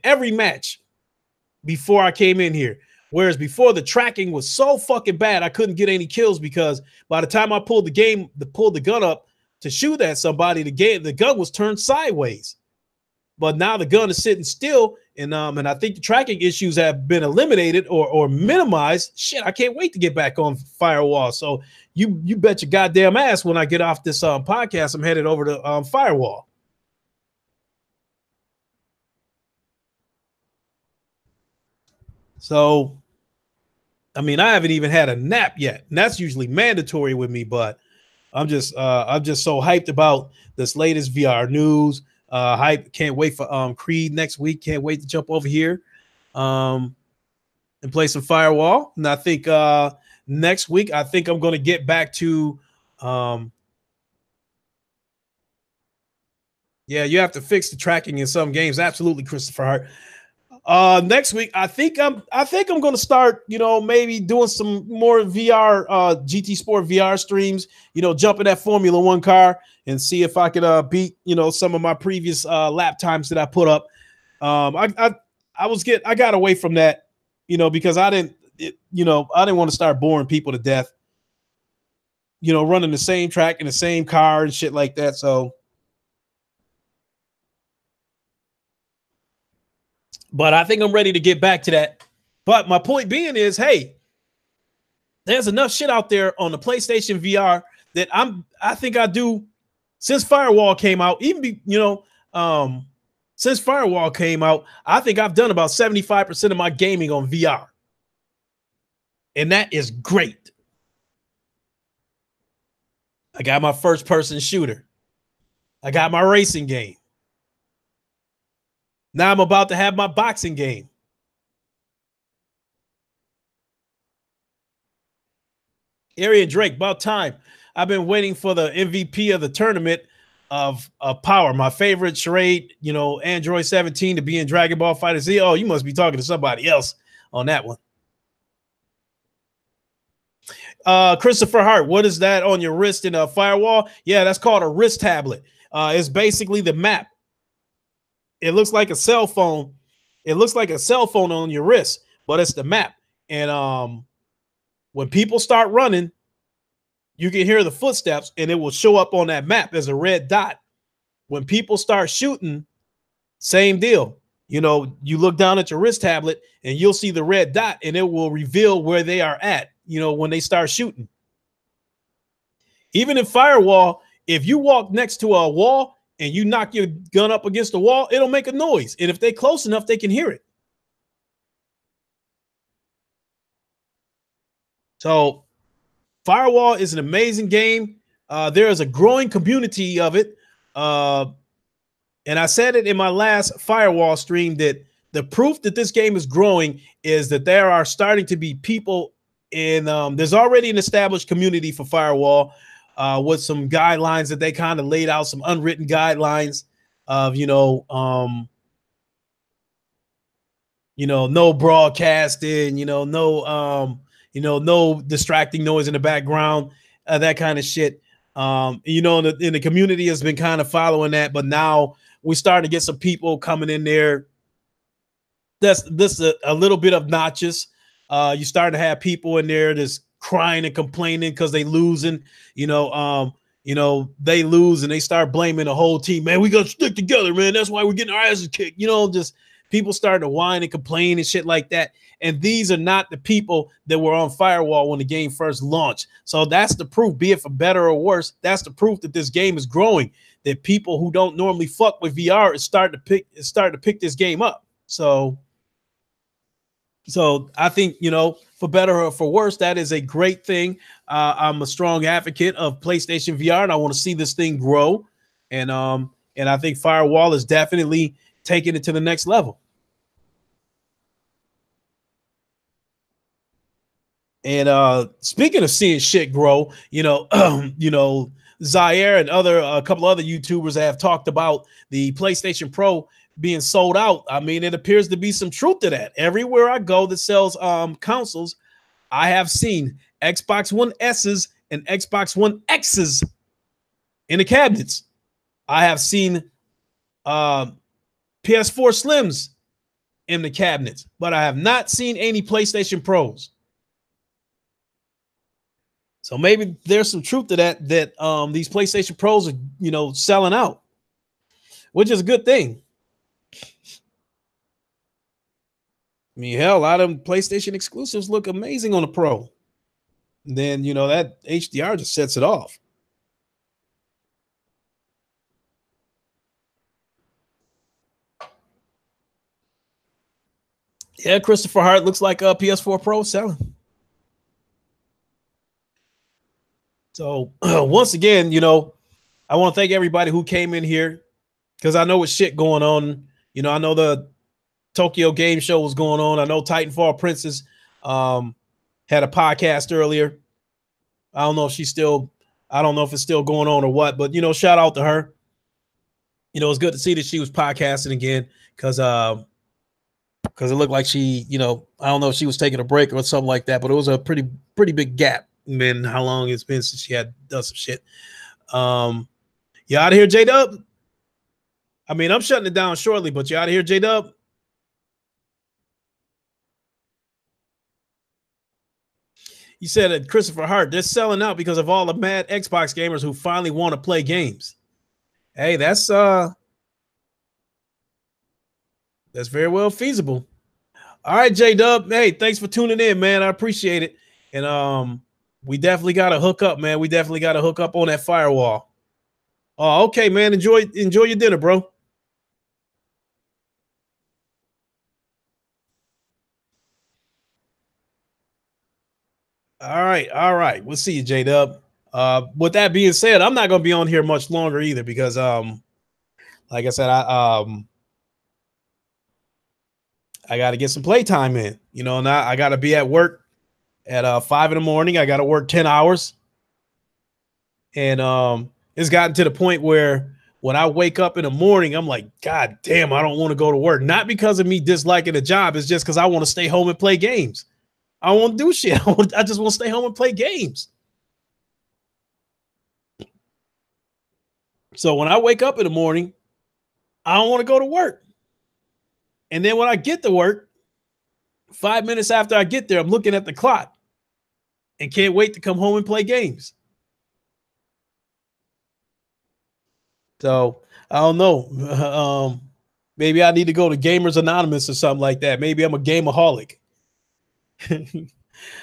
match before I came in here. Whereas before, the tracking was so fucking bad, I couldn't get any kills because by the time I pulled the gun up to shoot at somebody, the gun was turned sideways. But now the gun is sitting still, and I think the tracking issues have been eliminated or minimized. Shit, I can't wait to get back on firewall. So you bet your goddamn ass when I get off this podcast, I'm headed over to firewall. So, I mean, I haven't even had a nap yet, and that's usually mandatory with me. But I'm just so hyped about this latest VR news. Hype, can't wait for Creed next week. Can't wait to jump over here and play some firewall. And I think next week, I think I'm going to get back to yeah, you have to fix the tracking in some games. Absolutely, Christopher Hart. Next week, I think I'm going to start, you know, maybe doing some more VR, GT Sport VR streams, you know, jumping that Formula One car and see if I could beat, you know, some of my previous lap times that I put up. I got away from that, you know, because I didn't want to start boring people to death, you know, running the same track in the same car and shit like that. So, but I think I'm ready to get back to that. But my point being is, hey, there's enough shit out there on the PlayStation VR that I think I do since Firewall came out. Since Firewall came out, I think I've done about 75% of my gaming on VR. And that is great. I got my first person shooter. I got my racing game. Now I'm about to have my boxing game. Arian Drake, about time. I've been waiting for the MVP of the tournament of Power, my favorite charade, Android 17 to be in Dragon Ball FighterZ. Oh, you must be talking to somebody else on that one. Christopher Hart, what is that on your wrist in a firewall? Yeah, that's called a wrist tablet. It's basically the map. It looks like a cell phone. It looks like a cell phone on your wrist, but it's the map. And when people start running, you can hear the footsteps and it will show up on that map as a red dot. When people start shooting, same deal. You look down at your wrist tablet and you'll see the red dot and it will reveal where they are at, when they start shooting. Even in Firewall, if you walk next to a wall and you knock your gun up against the wall, it'll make a noise. And if they're close enough, they can hear it. So Firewall is an amazing game. There is a growing community of it. And I said it in my last Firewall stream that the proof that this game is growing is that there are starting to be people in, there's already an established community for Firewall with some guidelines that they kind of laid out, some unwritten guidelines of, no broadcasting, no distracting noise in the background, that kind of shit. In the community has been kind of following that, but now we're starting to get some people coming in there. This a little bit obnoxious. You starting to have people in there that's crying and complaining because they losing. They lose and they start blaming the whole team. Man, we gotta stick together, man. That's why we're getting our asses kicked. Just people starting to whine and complain and shit like that. And these are not the people that were on Firewall when the game first launched. So that's the proof, be it for better or worse. That's the proof that this game is growing. That people who don't normally fuck with VR is starting to pick this game up. So I think, for better or for worse, that is a great thing. I'm a strong advocate of PlayStation VR, and I want to see this thing grow. And I think Firewall is definitely taking it to the next level. And speaking of seeing shit grow, Zaire and a couple other YouTubers have talked about the PlayStation Pro being sold out. I mean, it appears to be some truth to that. Everywhere I go that sells consoles, I have seen Xbox One S's and Xbox One X's in the cabinets. I have seen PS4 Slims in the cabinets, but I have not seen any PlayStation Pros. So maybe there's some truth to that these PlayStation Pros are, selling out, which is a good thing. I mean, hell, a lot of them PlayStation exclusives look amazing on a Pro. And then, that HDR just sets it off. Yeah, Christopher Hart looks like a PS4 Pro selling. So once again, I want to thank everybody who came in here because I know it's shit going on. I know the Tokyo Game Show was going on. I know Titanfall Princess had a podcast earlier. I don't know if it's still going on or what, but shout out to her. It's good to see that she was podcasting again because it looked like she, I don't know if she was taking a break or something like that, but it was a pretty big gap in how long it's been since she had done some shit. You out of here, J-Dub? I mean, I'm shutting it down shortly, but you out of here, J-Dub? You said that Christopher Hart, they're selling out because of all the mad Xbox gamers who finally want to play games. Hey, that's very well feasible. All right, J-Dub. Hey, thanks for tuning in, man. I appreciate it. And we definitely got to hook up, man. We definitely got to hook up on that Firewall. Oh, okay, man. Enjoy your dinner, bro. All right. We'll see you, J-Dub. With that being said, I'm not gonna be on here much longer either because like I said, I got to get some playtime in, and I got to be at work at 5 in the morning. I got to work 10 hours. And it's gotten to the point where when I wake up in the morning, I'm like, God damn, I don't want to go to work. Not because of me disliking the job. It's just because I want to stay home and play games. I won't do shit. I just want to stay home and play games. So when I wake up in the morning, I don't want to go to work. And then when I get to work, 5 minutes after I get there, I'm looking at the clock and can't wait to come home and play games. So I don't know. Maybe I need to go to Gamers Anonymous or something like that. Maybe I'm a gameaholic.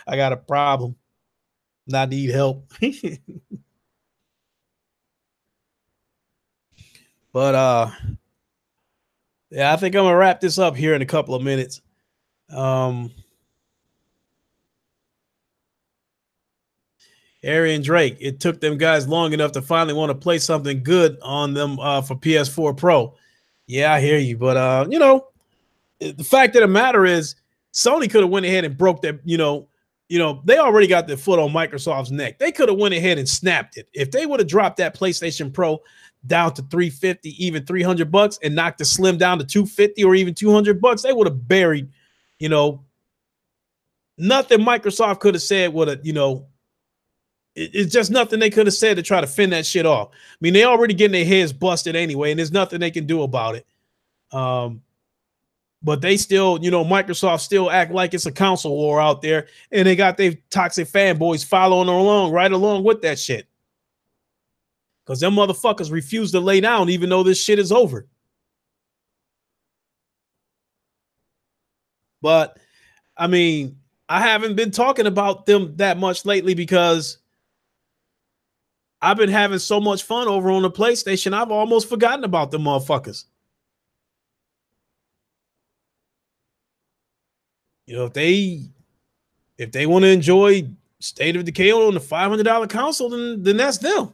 I got a problem. And I need help. But yeah, I think I'm gonna wrap this up here in a couple of minutes. Arian Drake, it took them guys long enough to finally want to play something good on them for PS4 Pro. Yeah, I hear you, but you know, the fact of the matter is, Sony could have went ahead and broke that. They already got their foot on Microsoft's neck. They could have went ahead and snapped it. If they would have dropped that PlayStation Pro down to $350, even $300, and knocked the Slim down to $250 or even $200, they would have buried. Nothing Microsoft could have said would have. It's just nothing they could have said to try to fend that shit off. I mean, they already getting their heads busted anyway, and there's nothing they can do about it. But they still, Microsoft still act like it's a console war out there, and they got their toxic fanboys following right along with that shit. Because them motherfuckers refuse to lay down even though this shit is over. But, I mean, I haven't been talking about them that much lately because I've been having so much fun over on the PlayStation, I've almost forgotten about them motherfuckers. If they want to enjoy State of Decay on the $500 console, then that's them.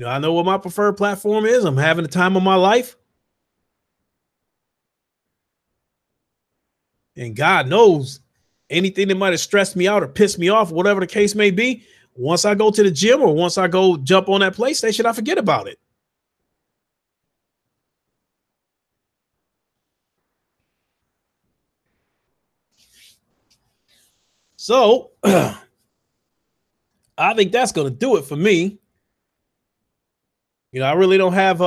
I know what my preferred platform is. I'm having the time of my life. And God knows anything that might have stressed me out or pissed me off, whatever the case may be, once I go to the gym or once I go jump on that PlayStation, I forget about it. So I think that's going to do it for me. I really don't have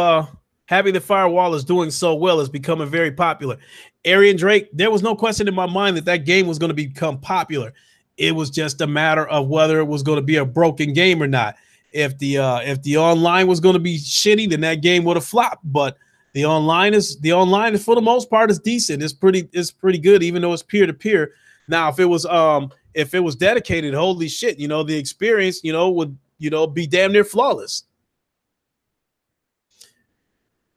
Happy the Firewall is doing so well. It's becoming very popular. Arian Drake, there was no question in my mind that game was going to become popular. It was just a matter of whether it was going to be a broken game or not. If the online was going to be shitty, then that game would have flopped. But the online is for the most part is decent. It's pretty good, even though it's peer to peer. Now, if it was dedicated, holy shit, the experience, would be damn near flawless.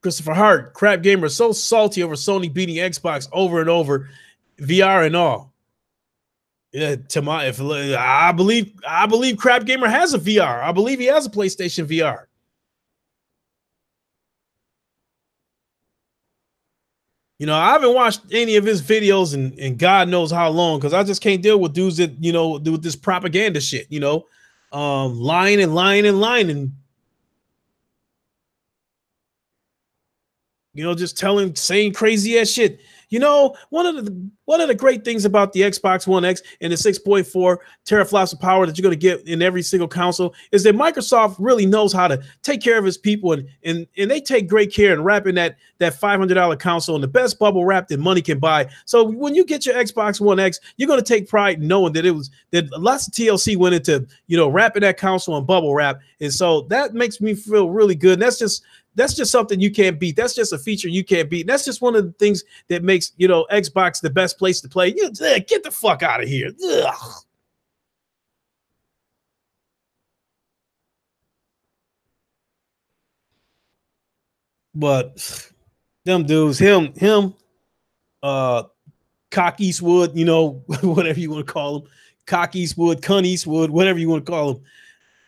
Christopher Hart, Crap Gamer, so salty over Sony beating Xbox over and over, VR and all. Yeah, I believe Crap Gamer has a VR. I believe he has a PlayStation VR. I haven't watched any of his videos in God knows how long because I just can't deal with dudes that do this propaganda shit. Lying and lying and lying and just saying crazy ass shit. One of the great things about the Xbox One X and the 6.4 teraflops of power that you're going to get in every single console is that Microsoft really knows how to take care of its people, and they take great care in wrapping that $500 console in the best bubble wrap that money can buy. So when you get your Xbox One X, you're going to take pride in knowing that lots of TLC went into wrapping that console in bubble wrap, and so that makes me feel really good. And that's just something you can't beat. That's just a feature you can't beat. And that's just one of the things that makes, Xbox the best place to play. Get the fuck out of here. Ugh. But them dudes, him, Cock Eastwood, whatever you want to call him, Cock Eastwood, Cunt Eastwood, whatever you want to call him,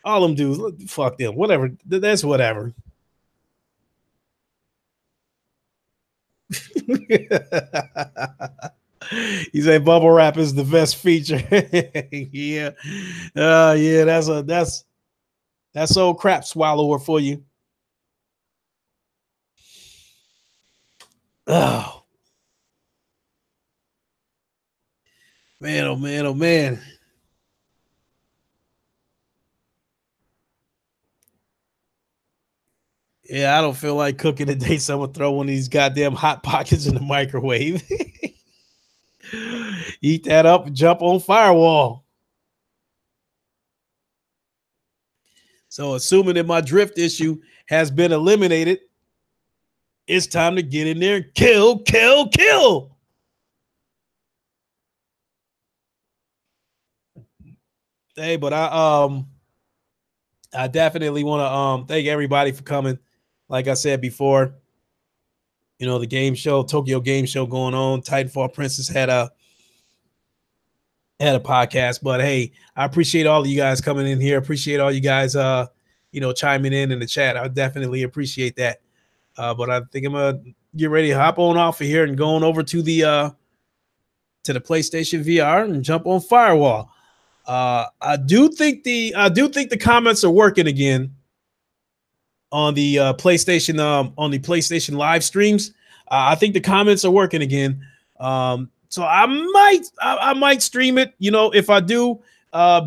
all them dudes, fuck them, whatever. That's whatever. He said bubble wrap is the best feature. Yeah. Yeah, that's old crap swallower for you. Oh man, oh man, oh man. Yeah, I don't feel like cooking today, so I'm gonna throw one of these goddamn hot pockets in the microwave. Eat that up and jump on firewall. So, assuming that my drift issue has been eliminated, it's time to get in there and kill, kill, kill. Hey, but I definitely want to thank everybody for coming. Like I said before, the game show, Tokyo Game Show going on. Titanfall Princess had a podcast, but hey, I appreciate all of you guys coming in here. Appreciate all you guys chiming in the chat. I definitely appreciate that. But I think I'm gonna get ready to hop on off of here and going over to the PlayStation VR and jump on Firewall. I do think the comments are working again on the PlayStation live streams. I think the comments are working again. So I might stream it. If I do,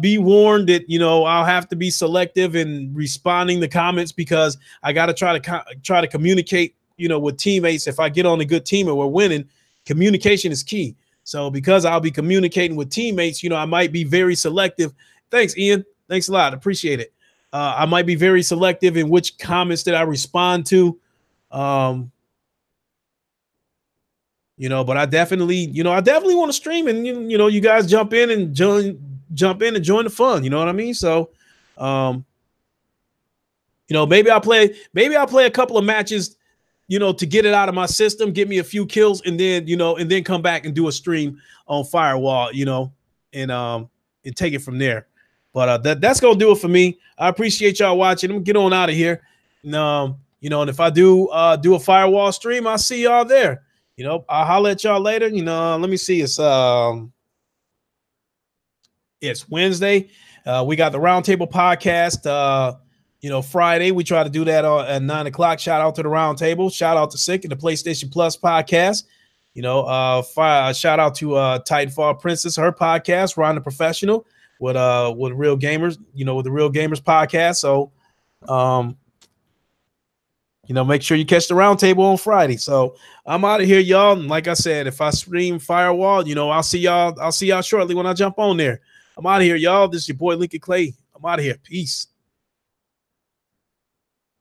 be warned that I'll have to be selective in responding to comments because I got to try to communicate with teammates. If I get on a good team and we're winning, communication is key. So because I'll be communicating with teammates, I might be very selective. Thanks, Ian. Thanks a lot. Appreciate it. I might be very selective in which comments that I respond to. But I definitely want to stream and you guys jump in and join the fun. You know what I mean? So, maybe I'll play a couple of matches, to get it out of my system, get me a few kills, and then come back and do a stream on Firewall, and take it from there. But that's gonna do it for me. I appreciate y'all watching. I'm gonna get on out of here. And, and if I do a Firewall stream, I'll see y'all there. I'll holler at y'all later. Let me see. It's Wednesday. We got the Roundtable podcast. Friday, we try to do that at 9:00. Shout out to the Roundtable. Shout out to Sick and the PlayStation Plus podcast. Shout out to Titanfall Princess, her podcast, Ron the Professional with Real Gamers, with the Real Gamers podcast. So, make sure you catch the Roundtable on Friday. So I'm out of here, y'all. And like I said, if I stream Firewall, I'll see y'all shortly when I jump on there. I'm out of here, y'all. This is your boy Lincoln Clay. I'm out of here. Peace.